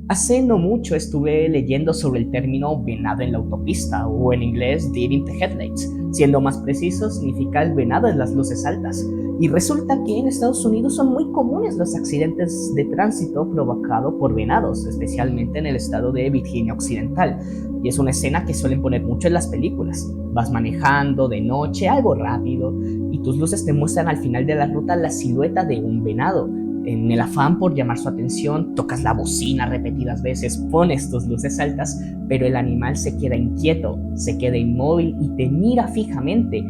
Hace no mucho estuve leyendo sobre el término venado en la autopista, o en inglés deer in the headlights. Siendo más preciso, significa el venado en las luces altas. Y resulta que en Estados Unidos son muy comunes los accidentes de tránsito provocados por venados, especialmente en el estado de Virginia Occidental. Y es una escena que suelen poner mucho en las películas. Vas manejando de noche, algo rápido, y tus luces te muestran al final de la ruta la silueta de un venado. En el afán por llamar su atención, tocas la bocina repetidas veces, pones tus luces altas, pero el animal se queda inquieto, se queda inmóvil y te mira fijamente.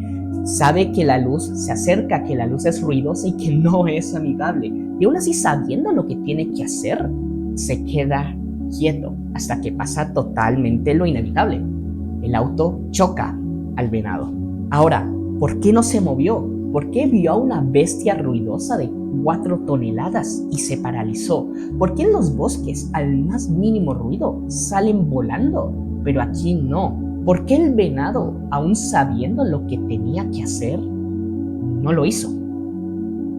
Sabe que la luz se acerca, que la luz es ruidosa y que no es amigable. Y aún así, sabiendo lo que tiene que hacer, se queda quieto hasta que pasa totalmente lo inevitable. El auto choca al venado. Ahora, ¿por qué no se movió? ¿Por qué vio a una bestia ruidosa de 4 toneladas y se paralizó? ¿Por qué en los bosques al más mínimo ruido salen volando, pero aquí no? ¿Por qué el venado, aún sabiendo lo que tenía que hacer, no lo hizo?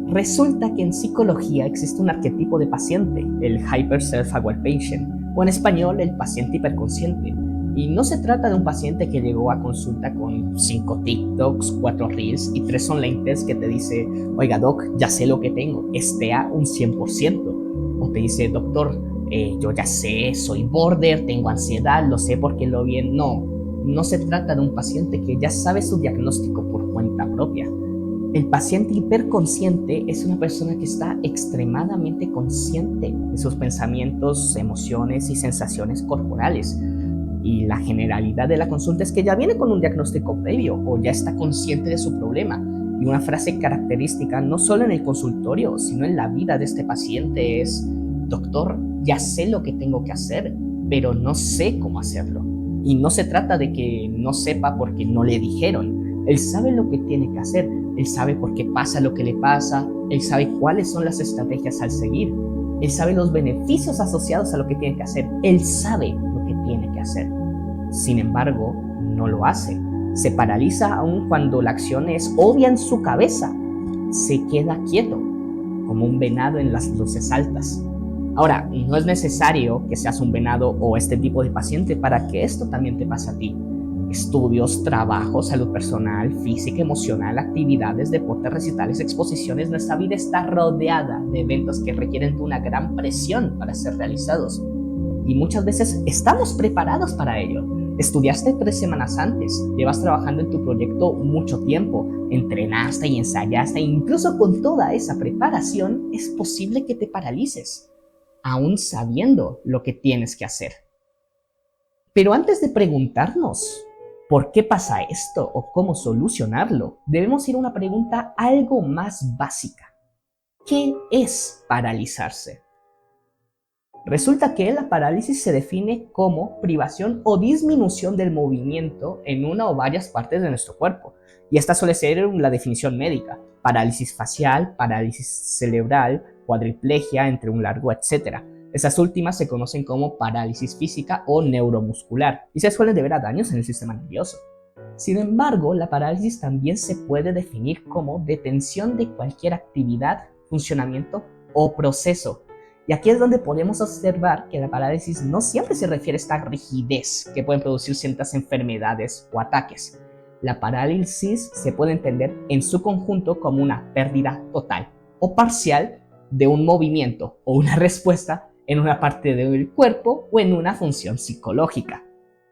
Resulta que en psicología existe un arquetipo de paciente, el Hyper Self-Aware Patient, o en español el paciente hiperconsciente. Y no se trata de un paciente que llegó a consulta con 5 TikToks, 4 Reels y 3 online tests que te dice: oiga doc, ya sé lo que tengo, esté a un 100%. O te dice: doctor, yo ya sé, soy border, tengo ansiedad, lo sé porque lo vi. No se trata de un paciente que ya sabe su diagnóstico por cuenta propia. El paciente hiperconsciente es una persona que está extremadamente consciente de sus pensamientos, emociones y sensaciones corporales. Y la generalidad de la consulta es que ya viene con un diagnóstico previo o ya está consciente de su problema. Y una frase característica no solo en el consultorio, sino en la vida de este paciente es: doctor, ya sé lo que tengo que hacer, pero no sé cómo hacerlo. Y no se trata de que no sepa porque no le dijeron. Él sabe lo que tiene que hacer, él sabe por qué pasa lo que le pasa, él sabe cuáles son las estrategias al seguir, él sabe los beneficios asociados a lo que tiene que hacer, él sabe lo que tiene que hacer. Sin embargo, no lo hace. Se paraliza aun cuando la acción es obvia en su cabeza. Se queda quieto, como un venado en las luces altas. Ahora, no es necesario que seas un venado o este tipo de paciente para que esto también te pase a ti. Estudios, trabajo, salud personal, física, emocional, actividades, deportes, recitales, exposiciones. Nuestra vida está rodeada de eventos que requieren de una gran presión para ser realizados. Y muchas veces estamos preparados para ello. Estudiaste 3 semanas antes, llevas trabajando en tu proyecto mucho tiempo, entrenaste y ensayaste, e incluso con toda esa preparación es posible que te paralices, aún sabiendo lo que tienes que hacer. Pero antes de preguntarnos por qué pasa esto o cómo solucionarlo, debemos ir a una pregunta algo más básica. ¿Qué es paralizarse? Resulta que la parálisis se define como privación o disminución del movimiento en una o varias partes de nuestro cuerpo. Y esta suele ser la definición médica: parálisis facial, parálisis cerebral, cuadriplegia, entre un largo, etc. Esas últimas se conocen como parálisis física o neuromuscular y se suelen deber a daños en el sistema nervioso. Sin embargo, la parálisis también se puede definir como detención de cualquier actividad, funcionamiento o proceso. Y aquí es donde podemos observar que la parálisis no siempre se refiere a esta rigidez que pueden producir ciertas enfermedades o ataques. La parálisis se puede entender en su conjunto como una pérdida total o parcial de un movimiento o una respuesta en una parte del cuerpo o en una función psicológica.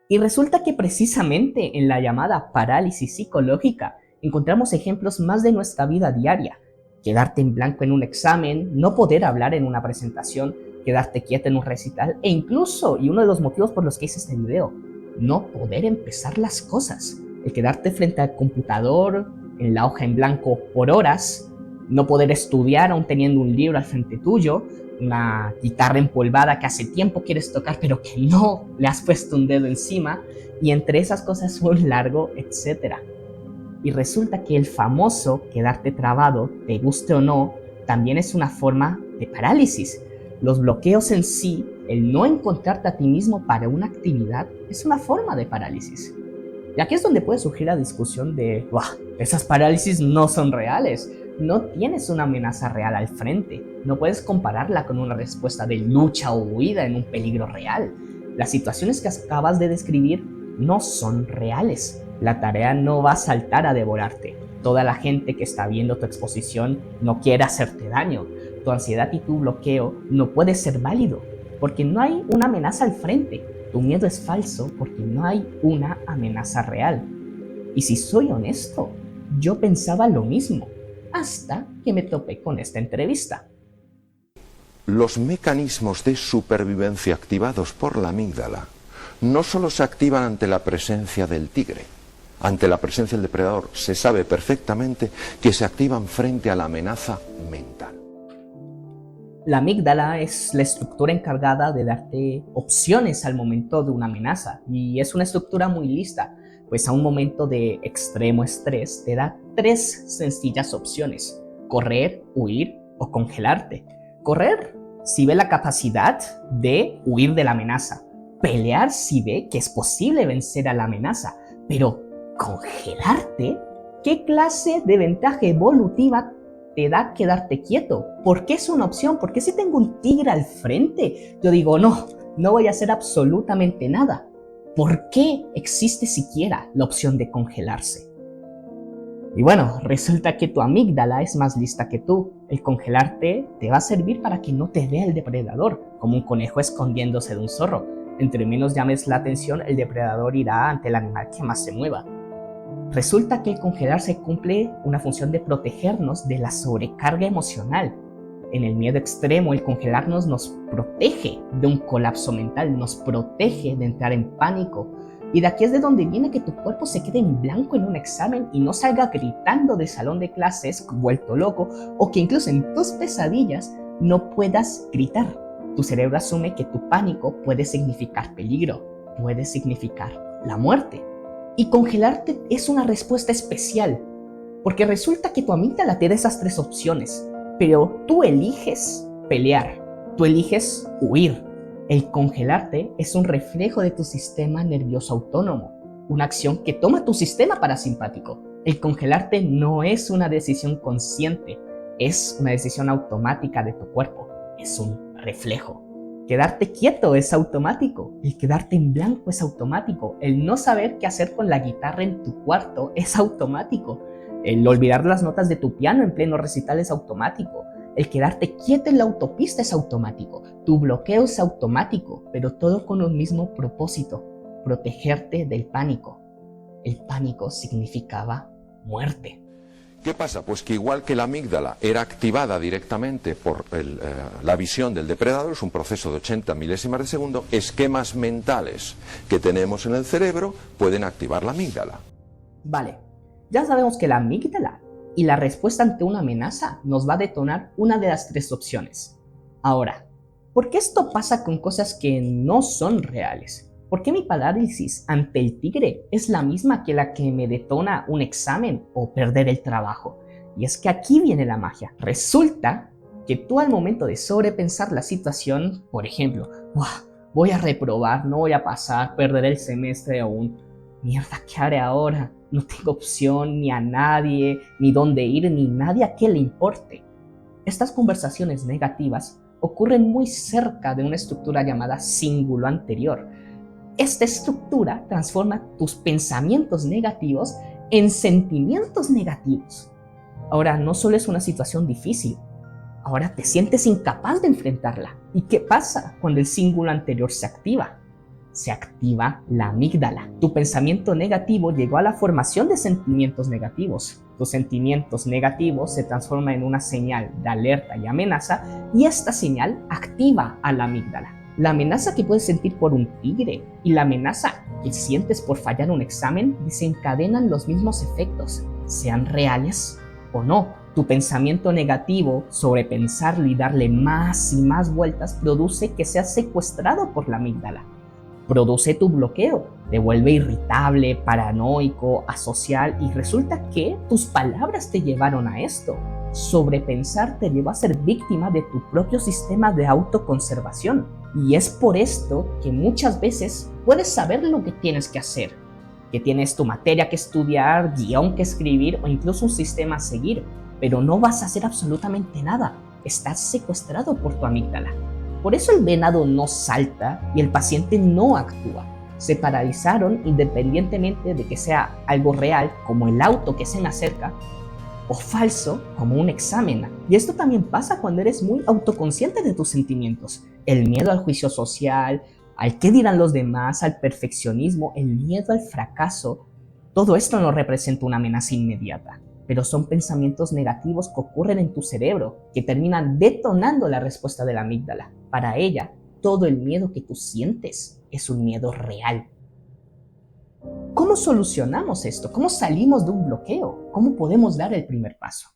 Y resulta que precisamente en la llamada parálisis psicológica encontramos ejemplos más de nuestra vida diaria. Quedarte en blanco en un examen, no poder hablar en una presentación, quedarte quieto en un recital e incluso, y uno de los motivos por los que hice este video, no poder empezar las cosas. El quedarte frente al computador, en la hoja en blanco por horas, no poder estudiar aún teniendo un libro al frente tuyo, una guitarra empolvada que hace tiempo quieres tocar pero que no le has puesto un dedo encima, y entre esas cosas un largo etcétera. Y resulta que el famoso quedarte trabado, te guste o no, también es una forma de parálisis. Los bloqueos en sí, el no encontrarte a ti mismo para una actividad, es una forma de parálisis. Y aquí es donde puede surgir la discusión de: esas parálisis no son reales, no tienes una amenaza real al frente. No puedes compararla con una respuesta de lucha o huida en un peligro real. Las situaciones que acabas de describir no son reales. La tarea no va a saltar a devorarte. Toda la gente que está viendo tu exposición no quiere hacerte daño. Tu ansiedad y tu bloqueo no puede ser válido, porque no hay una amenaza al frente. Tu miedo es falso porque no hay una amenaza real. Y si soy honesto, yo pensaba lo mismo, hasta que me topé con esta entrevista. Los mecanismos de supervivencia activados por la amígdala no solo se activan ante la presencia del tigre, ante la presencia del depredador. Se sabe perfectamente que se activan frente a la amenaza mental. La amígdala es la estructura encargada de darte opciones al momento de una amenaza, y es una estructura muy lista, pues a un momento de extremo estrés te da 3 sencillas opciones: correr, huir o congelarte. Correr si ve la capacidad de huir de la amenaza, pelear si ve que es posible vencer a la amenaza, pero ¿congelarte? ¿Qué clase de ventaja evolutiva te da quedarte quieto? ¿Por qué es una opción? ¿Por qué si tengo un tigre al frente yo digo no voy a hacer absolutamente nada? ¿Por qué existe siquiera la opción de congelarse? Y bueno, resulta que tu amígdala es más lista que tú. El congelarte te va a servir para que no te vea el depredador, como un conejo escondiéndose de un zorro. Entre menos llames la atención, el depredador irá ante el animal que más se mueva. Resulta que el congelarse cumple una función de protegernos de la sobrecarga emocional. En el miedo extremo, el congelarnos nos protege de un colapso mental, nos protege de entrar en pánico. Y de aquí es de donde viene que tu cuerpo se quede en blanco en un examen y no salga gritando del salón de clases vuelto loco, o que incluso en tus pesadillas no puedas gritar. Tu cerebro asume que tu pánico puede significar peligro, puede significar la muerte. Y congelarte es una respuesta especial, porque resulta que tu amígdala te da esas 3 opciones, pero tú eliges pelear, tú eliges huir. El congelarte es un reflejo de tu sistema nervioso autónomo, una acción que toma tu sistema parasimpático. El congelarte no es una decisión consciente, es una decisión automática de tu cuerpo, es un reflejo. Quedarte quieto es automático, el quedarte en blanco es automático, el no saber qué hacer con la guitarra en tu cuarto es automático, el olvidar las notas de tu piano en pleno recital es automático, el quedarte quieto en la autopista es automático, tu bloqueo es automático, pero todo con un mismo propósito: protegerte del pánico. El pánico significaba muerte. ¿Qué pasa? Pues que igual que la amígdala era activada directamente por la visión del depredador, es un proceso de 80 milésimas de segundo, esquemas mentales que tenemos en el cerebro pueden activar la amígdala. Vale, ya sabemos que la amígdala y la respuesta ante una amenaza nos va a detonar una de las 3 opciones. Ahora, ¿por qué esto pasa con cosas que no son reales? ¿Por qué mi parálisis ante el tigre es la misma que la que me detona un examen o perder el trabajo? Y es que aquí viene la magia. Resulta que tú al momento de sobrepensar la situación, por ejemplo, voy a reprobar, no voy a pasar, perderé el semestre aún. Mierda, ¿qué haré ahora? No tengo opción ni a nadie, ni dónde ir, ni nadie a qué le importe. Estas conversaciones negativas ocurren muy cerca de una estructura llamada cíngulo anterior. Esta estructura transforma tus pensamientos negativos en sentimientos negativos. Ahora, no solo es una situación difícil, ahora te sientes incapaz de enfrentarla. ¿Y qué pasa cuando el cíngulo anterior se activa? Se activa la amígdala. Tu pensamiento negativo llegó a la formación de sentimientos negativos. Tus sentimientos negativos se transforman en una señal de alerta y amenaza, y esta señal activa a la amígdala. La amenaza que puedes sentir por un tigre y la amenaza que sientes por fallar un examen desencadenan los mismos efectos, sean reales o no. Tu pensamiento negativo, sobrepensarlo y darle más y más vueltas, produce que seas secuestrado por la amígdala. Produce tu bloqueo, te vuelve irritable, paranoico, asocial, y resulta que tus palabras te llevaron a esto. Sobrepensar te llevó a ser víctima de tu propio sistema de autoconservación. Y es por esto que muchas veces puedes saber lo que tienes que hacer, que tienes tu materia que estudiar, guión que escribir o incluso un sistema a seguir, pero no vas a hacer absolutamente nada. Estás secuestrado por tu amígdala. Por eso el venado no salta y el paciente no actúa. Se paralizaron independientemente de que sea algo real, como el auto que se me acerca, o falso, como un examen. Y esto también pasa cuando eres muy autoconsciente de tus sentimientos. El miedo al juicio social, al qué dirán los demás, al perfeccionismo, el miedo al fracaso. Todo esto no representa una amenaza inmediata, pero son pensamientos negativos que ocurren en tu cerebro, que terminan detonando la respuesta de la amígdala. Para ella, todo el miedo que tú sientes es un miedo real. ¿Cómo solucionamos esto? ¿Cómo salimos de un bloqueo? ¿Cómo podemos dar el primer paso?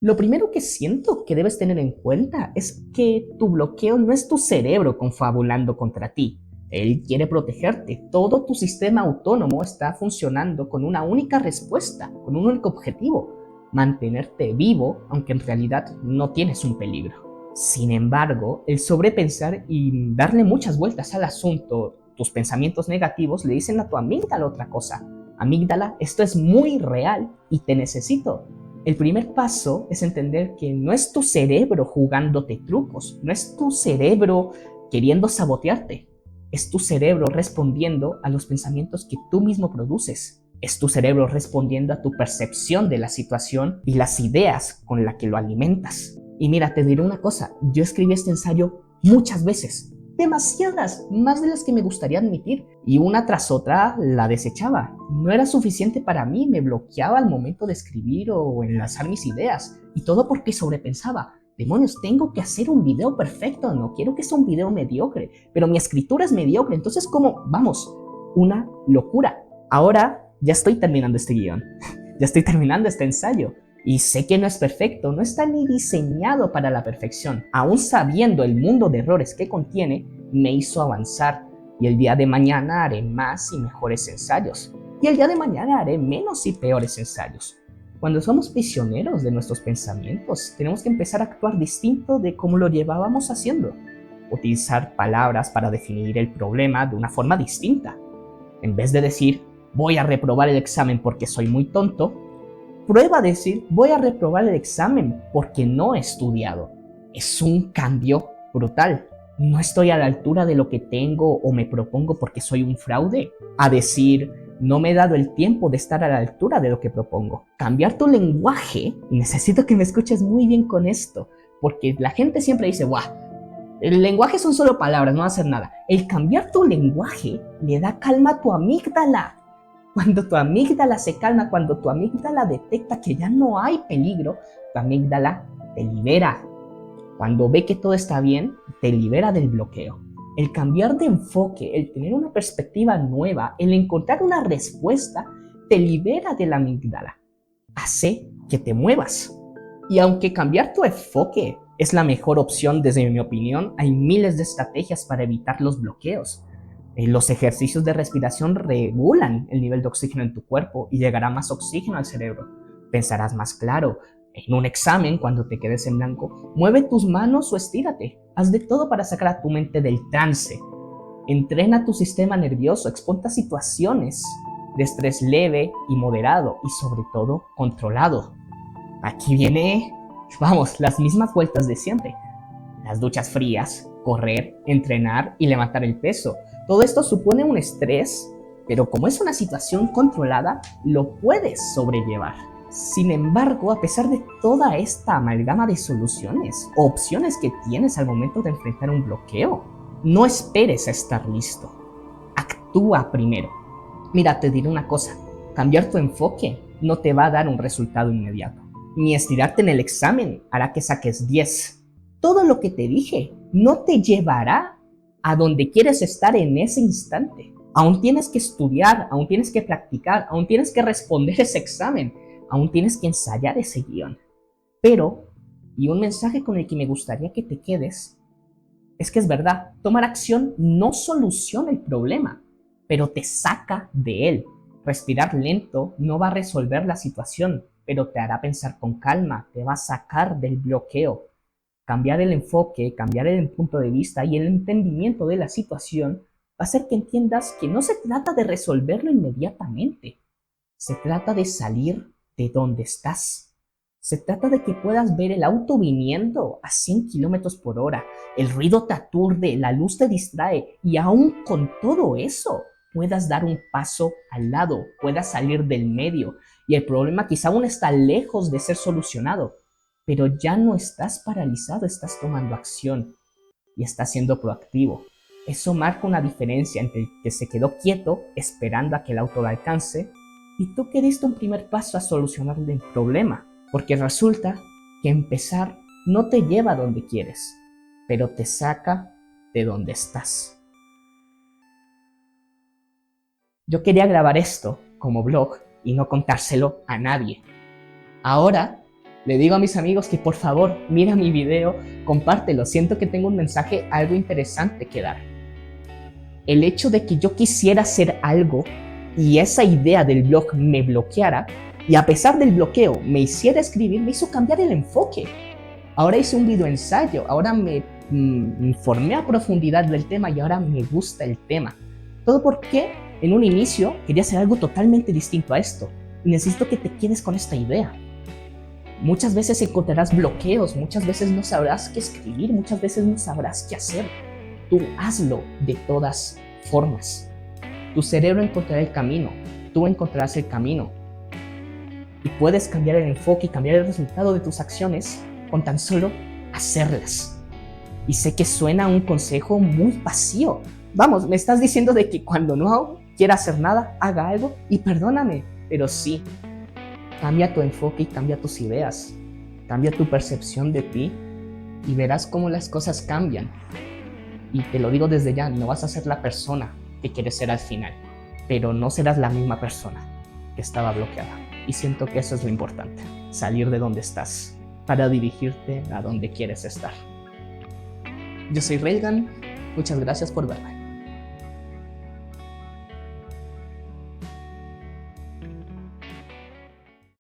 Lo primero que siento que debes tener en cuenta es que tu bloqueo no es tu cerebro confabulando contra ti. Él quiere protegerte. Todo tu sistema autónomo está funcionando con una única respuesta, con un único objetivo: mantenerte vivo, aunque en realidad no tienes un peligro. Sin embargo, el sobrepensar y darle muchas vueltas al asunto, tus pensamientos negativos le dicen a tu amígdala otra cosa. Amígdala, esto es muy real y te necesito. El primer paso es entender que no es tu cerebro jugándote trucos, no es tu cerebro queriendo sabotearte, es tu cerebro respondiendo a los pensamientos que tú mismo produces. Es tu cerebro respondiendo a tu percepción de la situación y las ideas con las que lo alimentas. Y mira, te diré una cosa, yo escribí este ensayo muchas veces, demasiadas, más de las que me gustaría admitir, y una tras otra la desechaba. No era suficiente para mí, me bloqueaba al momento de escribir o enlazar mis ideas, y todo porque sobrepensaba. Demonios, tengo que hacer un video perfecto, no quiero que sea un video mediocre, pero mi escritura es mediocre, entonces vamos, una locura. Ahora ya estoy terminando este guión, ya estoy terminando este ensayo, y sé que no es perfecto, no está ni diseñado para la perfección. Aún sabiendo el mundo de errores que contiene, me hizo avanzar, y el día de mañana haré más y mejores ensayos, y el día de mañana haré menos y peores ensayos. Cuando somos prisioneros de nuestros pensamientos, tenemos que empezar a actuar distinto de como lo llevábamos haciendo. Utilizar palabras para definir el problema de una forma distinta. En vez de decir, voy a reprobar el examen porque soy muy tonto, prueba a decir, voy a reprobar el examen porque no he estudiado. Es un cambio brutal. No estoy a la altura de lo que tengo o me propongo porque soy un fraude. A decir, no me he dado el tiempo de estar a la altura de lo que propongo. Cambiar tu lenguaje, y necesito que me escuches muy bien con esto, porque la gente siempre dice, ¡guau! El lenguaje son solo palabras, no va a hacer nada. El cambiar tu lenguaje le da calma a tu amígdala. Cuando tu amígdala se calma, cuando tu amígdala detecta que ya no hay peligro, tu amígdala te libera. Cuando ve que todo está bien, te libera del bloqueo. El cambiar de enfoque, el tener una perspectiva nueva, el encontrar una respuesta, te libera de la amígdala. Hace que te muevas. Y aunque cambiar tu enfoque es la mejor opción desde mi opinión, hay miles de estrategias para evitar los bloqueos. Los ejercicios de respiración regulan el nivel de oxígeno en tu cuerpo y llegará más oxígeno al cerebro. Pensarás más claro. En un examen, cuando te quedes en blanco, mueve tus manos o estírate. Haz de todo para sacar a tu mente del trance. Entrena tu sistema nervioso, exponte a situaciones de estrés leve y moderado y sobre todo controlado. Aquí viene, las mismas vueltas de siempre. Las duchas frías, correr, entrenar y levantar el peso. Todo esto supone un estrés, pero como es una situación controlada, lo puedes sobrellevar. Sin embargo, a pesar de toda esta amalgama de soluciones o opciones que tienes al momento de enfrentar un bloqueo, no esperes a estar listo. Actúa primero. Mira, te diré una cosa, cambiar tu enfoque no te va a dar un resultado inmediato. Ni estirarte en el examen hará que saques 10. Todo lo que te dije no te llevará a donde quieres estar en ese instante. Aún tienes que estudiar, aún tienes que practicar, aún tienes que responder ese examen, aún tienes que ensayar ese guión. Pero, y un mensaje con el que me gustaría que te quedes, es que es verdad, tomar acción no soluciona el problema, pero te saca de él. Respirar lento no va a resolver la situación, pero te hará pensar con calma, te va a sacar del bloqueo. Cambiar el enfoque, cambiar el punto de vista y el entendimiento de la situación va a hacer que entiendas que no se trata de resolverlo inmediatamente. Se trata de salir de donde estás. Se trata de que puedas ver el auto viniendo a 100 kilómetros por hora, el ruido te aturde, la luz te distrae y aún con todo eso puedas dar un paso al lado, puedas salir del medio y el problema quizá aún está lejos de ser solucionado, pero ya no estás paralizado, estás tomando acción y estás siendo proactivo. Eso marca una diferencia entre el que se quedó quieto esperando a que el auto lo alcance y tú que diste un primer paso a solucionar el problema. Porque resulta que empezar no te lleva a donde quieres, pero te saca de donde estás. Yo quería grabar esto como blog y no contárselo a nadie. Ahora le digo a mis amigos que por favor mira mi video, compártelo, siento que tengo un mensaje algo interesante que dar. El hecho de que yo quisiera hacer algo y esa idea del blog me bloqueara, y a pesar del bloqueo me hiciera escribir, me hizo cambiar el enfoque. Ahora hice un video ensayo, ahora me informé a profundidad del tema y ahora me gusta el tema. Todo porque en un inicio quería hacer algo totalmente distinto a esto y necesito que te quedes con esta idea. Muchas veces encontrarás bloqueos, muchas veces no sabrás qué escribir, muchas veces no sabrás qué hacer. Tú hazlo de todas formas. Tu cerebro encontrará el camino, tú encontrarás el camino. Y puedes cambiar el enfoque y cambiar el resultado de tus acciones con tan solo hacerlas. Y sé que suena un consejo muy vacío. Vamos, me estás diciendo de que cuando no quiera hacer nada, haga algo y perdóname. Pero sí, cambia tu enfoque y cambia tus ideas. Cambia tu percepción de ti y verás cómo las cosas cambian. Y te lo digo desde ya, no vas a ser la persona que quieres ser al final, pero no serás la misma persona que estaba bloqueada. Y siento que eso es lo importante, salir de donde estás para dirigirte a donde quieres estar. Yo soy Reilgan, muchas gracias por verme.